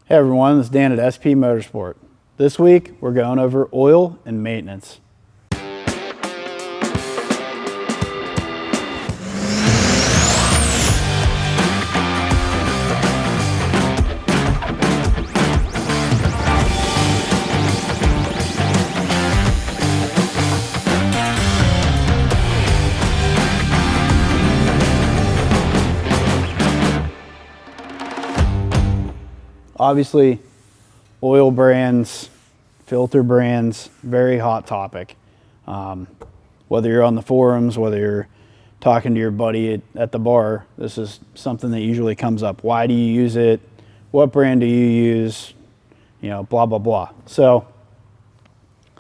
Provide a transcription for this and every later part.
Hey everyone, this is Dan at SPE Motorsport. This week, we're going over oil and maintenance. Obviously, oil brands, filter brands, very hot topic. Whether you're on the forums, whether you're talking to your buddy at the bar, this is something that usually comes up. Why do you use it? What brand do you use? You know, blah, blah, blah. So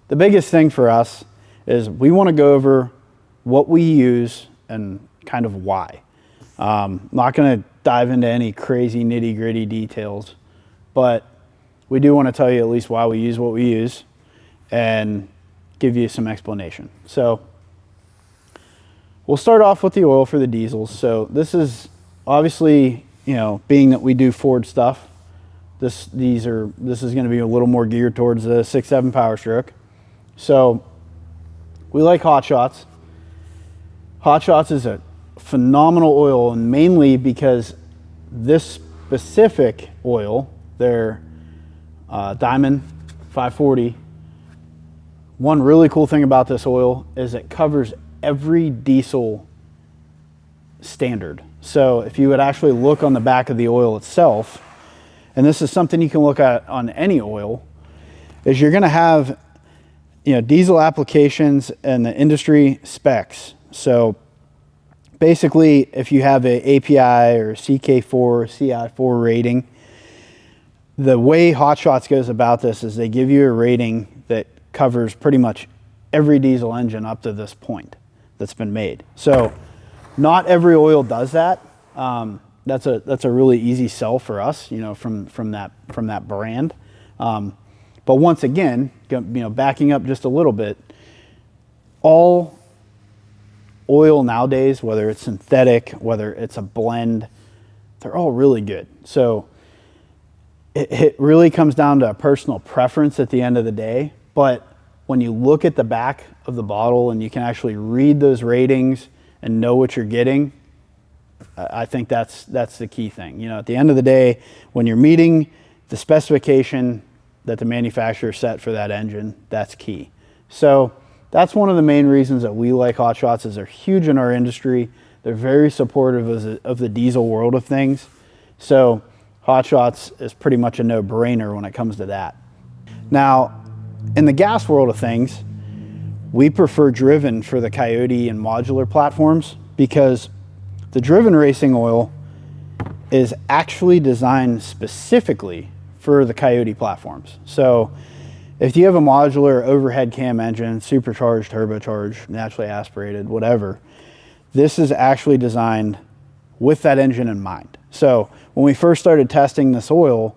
the biggest thing for us is we want to go over what we use and kind of why. I'm not going to dive into any crazy nitty gritty details, but we do want to tell you at least why we use what we use and give you some explanation. So we'll start off with the oil for the diesels. So this is obviously, you know, being that we do Ford stuff, this is going to be a little more geared towards the 6.7 Power Stroke. So we like Hot Shots. Hot Shots is a phenomenal oil, and mainly because this specific oil, their Diamond 540. One really cool thing about this oil is it covers every diesel standard. So if you would actually look on the back of the oil itself, and this is something you can look at on any oil, is you're going to have, you know, diesel applications and the industry specs. So basically, if you have a API or CK4 or CI4 rating, the way Hot Shots goes about this is they give you a rating that covers pretty much every diesel engine up to this point that's been made. So not every oil does that. That's a really easy sell for us, you know, from that brand. But once again, you know, backing up just a little bit, all oil nowadays, whether it's synthetic, whether it's a blend, they're all really good. So it really comes down to a personal preference at the end of the day. But when you look at the back of the bottle and you can actually read those ratings and know what you're getting, I think that's the key thing. You know, at the end of the day, when you're meeting the specification that the manufacturer set for that engine, that's key. So that's one of the main reasons that we like Hot Shots, is they're huge in our industry. They're very supportive of the diesel world of things. So Hot Shots is pretty much a no-brainer when it comes to that. Now, in the gas world of things, we prefer Driven for the Coyote and modular platforms, because the Driven racing oil is actually designed specifically for the Coyote platforms. So if you have a modular overhead cam engine, supercharged, turbocharged, naturally aspirated, whatever, this is actually designed with that engine in mind. So when we first started testing this oil,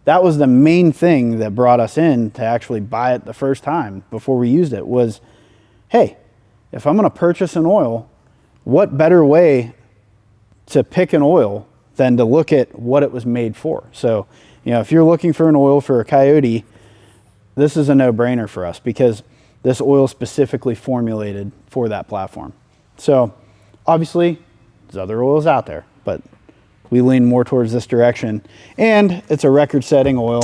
that was the main thing that brought us in to actually buy it the first time before we used it, was, hey, if I'm going to purchase an oil, what better way to pick an oil than to look at what it was made for? So, you know, if you're looking for an oil for a Coyote, this is a no-brainer for us, because this oil is specifically formulated for that platform. So obviously there's other oils out there, but we lean more towards this direction. And it's a record-setting oil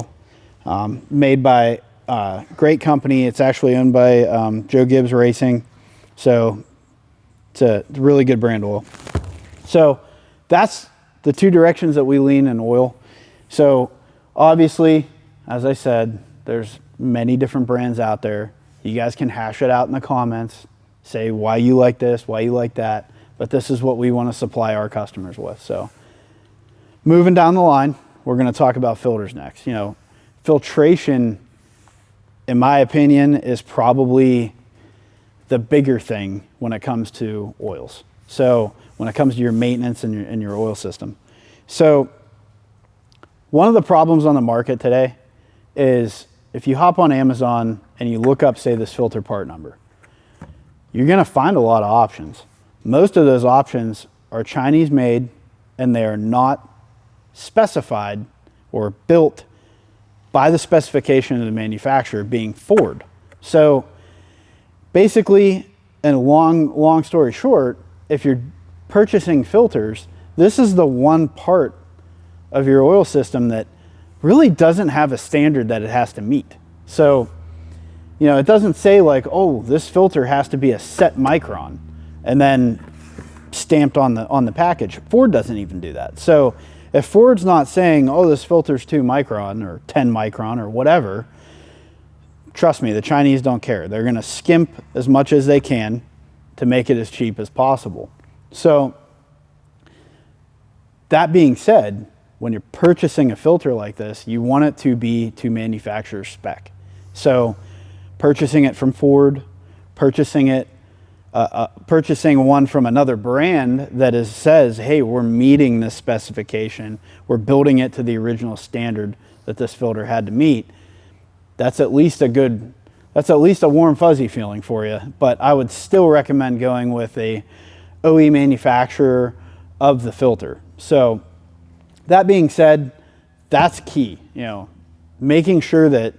made by a great company. It's actually owned by Joe Gibbs Racing. So it's a really good brand oil. So that's the two directions that we lean in oil. So obviously, as I said, there's many different brands out there. You guys can hash it out in the comments, say why you like this, why you like that, but this is what we want to supply our customers with. So moving down the line, we're going to talk about filters next. You know, filtration, in my opinion, is probably the bigger thing when it comes to oils. So when it comes to your maintenance and your oil system. So one of the problems on the market today is, if you hop on Amazon and you look up, say, this filter part number, you're going to find a lot of options. Most of those options are Chinese made, and they are not specified or built by the specification of the manufacturer, being Ford. So basically, and a long story short, if you're purchasing filters, this is the one part of your oil system that really doesn't have a standard that it has to meet. So, you know, it doesn't say like, oh, this filter has to be a set micron and then stamped on the package. Ford doesn't even do that. So if Ford's not saying, oh, this filter's 2 micron or 10 micron or whatever, trust me, the Chinese don't care. They're going to skimp as much as they can to make it as cheap as possible. So that being said, when you're purchasing a filter like this, you want it to be to manufacturer spec. So purchasing it from Ford, purchasing one from another brand that says, hey, we're meeting this specification, we're building it to the original standard that this filter had to meet, that's at least a warm fuzzy feeling for you. But I would still recommend going with a OE manufacturer of the filter. So that being said, that's key, you know, making sure that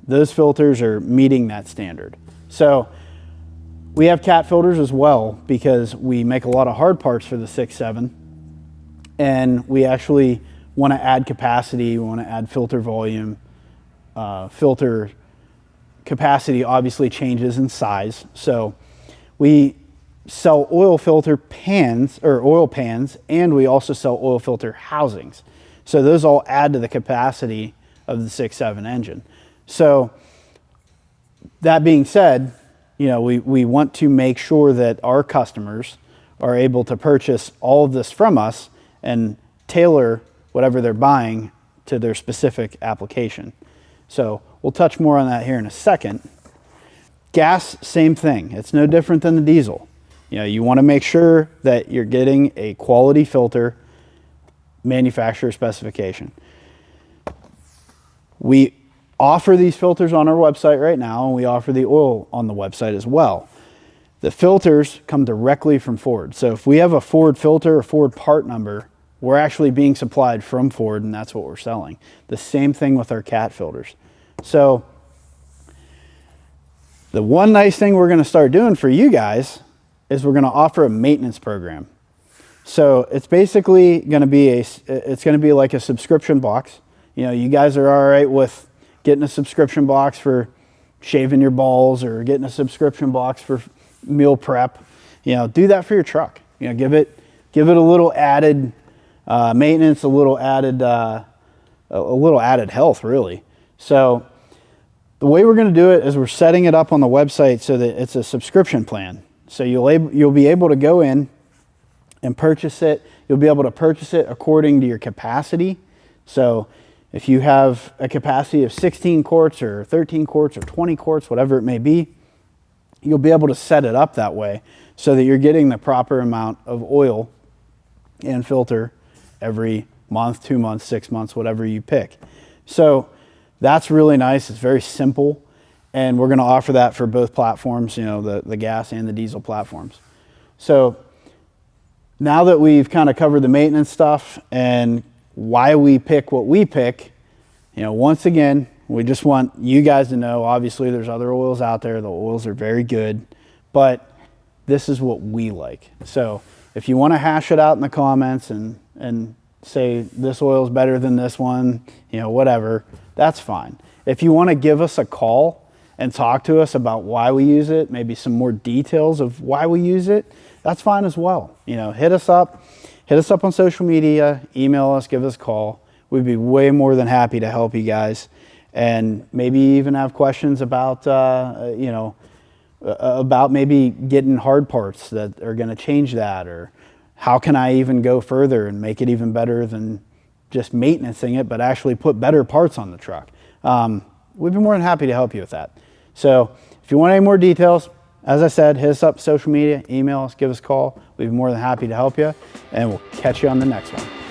those filters are meeting that standard. So we have cat filters as well, because we make a lot of hard parts for the 6.7, and we actually want to add capacity, we want to add filter volume. Filter capacity obviously changes in size. So we sell oil filter pans or oil pans, and we also sell oil filter housings. So those all add to the capacity of the 6.7 engine. So that being said, you know, we want to make sure that our customers are able to purchase all of this from us and tailor whatever they're buying to their specific application. So we'll touch more on that here in a second. Gas, same thing. It's no different than the diesel. You know, you want to make sure that you're getting a quality filter, manufacturer specification. We offer these filters on our website right now, and we offer the oil on the website as well. The filters come directly from Ford. So if we have a Ford filter or Ford part number, we're actually being supplied from Ford, and that's what we're selling. The same thing with our cat filters. So the one nice thing we're going to start doing for you guys is we're going to offer a maintenance program. So it's basically going to be like a subscription box. You know, you guys are all right with getting a subscription box for shaving your balls or getting a subscription box for meal prep. You know, do that for your truck. You know, give it a little added maintenance, a little added health, really. So the way we're going to do it is we're setting it up on the website so that it's a subscription plan. So you'll be able to go in and purchase it. You'll be able to purchase it according to your capacity. So if you have a capacity of 16 quarts or 13 quarts or 20 quarts, whatever it may be, you'll be able to set it up that way so that you're getting the proper amount of oil and filter every month, 2 months, 6 months, whatever you pick. So that's really nice. It's very simple. And we're going to offer that for both platforms, you know, the gas and the diesel platforms. So now that we've kind of covered the maintenance stuff and why we pick what we pick, you know, once again, we just want you guys to know, obviously there's other oils out there. The oils are very good, but this is what we like. So if you want to hash it out in the comments and say this oil is better than this one, you know, whatever, that's fine. If you want to give us a call and talk to us about why we use it, maybe some more details of why we use it, that's fine as well. You know, hit us up on social media, email us, give us a call. We'd be way more than happy to help you guys, and maybe even have questions about, you know, about maybe getting hard parts that are going to change that, or how can I even go further and make it even better than just maintaining it, but actually put better parts on the truck. We'd be more than happy to help you with that. So if you want any more details, as I said, hit us up social media, email us, give us a call. We'd be more than happy to help you, and we'll catch you on the next one.